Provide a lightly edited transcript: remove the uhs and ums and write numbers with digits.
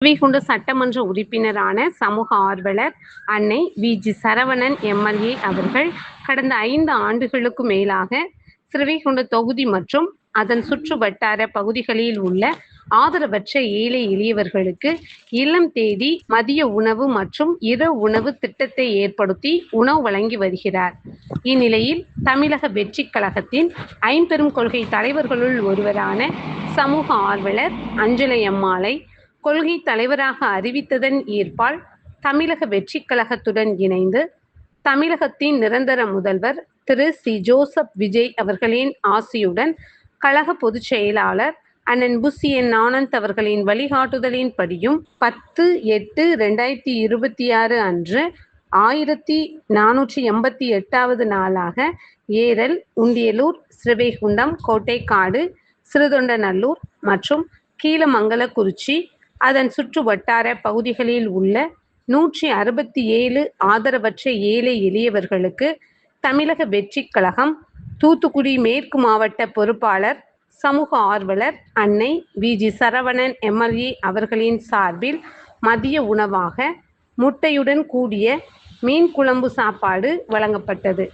ஸ்ரீவைகுண்டம் சட்டமன்ற உறுப்பினரான சமூக ஆர்வலர் அன்னை வி.ஜி. சரவணன் எம்.எல்.ஏ. அவர்கள் கடந்த 5 ஆண்டுகளுக்கு மேலாக ஸ்ரீவைகுண்டம் தொகுதி மற்றும் அதன் சுற்று வட்டார பகுதிகளில் உள்ள ஆதரவற்ற ஏழை எளியவர்களுக்கு இல்லம் தேடி மதிய உணவு மற்றும் இரவு உணவு திட்டத்தை ஏற்படுத்தி உணவு வழங்கி வருகிறார். இந்நிலையில் தமிழக வெற்றிக் கழகத்தின் ஐம்பெரும் கொள்கை தலைவர்களுள் ஒருவரான சமூக ஆர்வலர் அஞ்சலை அம்மாளை கொள்கை தலைவராக அறிவித்ததன் ஈர்ப்பால் தமிழக வெற்றிக் கழகத்துடன் இணைந்து தமிழகத்தின் நிரந்தர முதல்வர் திரு சி. ஜோசப் விஜய் அவர்களின் ஆசியுடன் கழக பொதுச் செயலாளர் அண்ணன் புசி என். ஆனந்த் அவர்களின் வழிகாட்டுதலின்படியும் 10/8/2026 அன்று 1488வது நாளாக ஏரல், உண்டியலூர், ஸ்ரீவைகுண்டம், கோட்டைக்காடு, சிறுதொண்டநல்லூர் மற்றும் கீழமங்கலக்குறிச்சி அதன் சுற்று வட்டார பகுதிகளில் உள்ள 167 ஆதரவற்ற ஏழை எளியவர்களுக்கு தமிழக வெற்றிக் கழகம் தூத்துக்குடி மேற்கு மாவட்ட பொறுப்பாளர் சமூக ஆர்வலர் அன்னை வி.ஜி. சரவணன் எம்.எல்.ஏ. அவர்களின் சார்பில் மதிய உணவாக முட்டையுடன் கூடிய மீன் குழம்பு சாப்பாடு வழங்கப்பட்டது.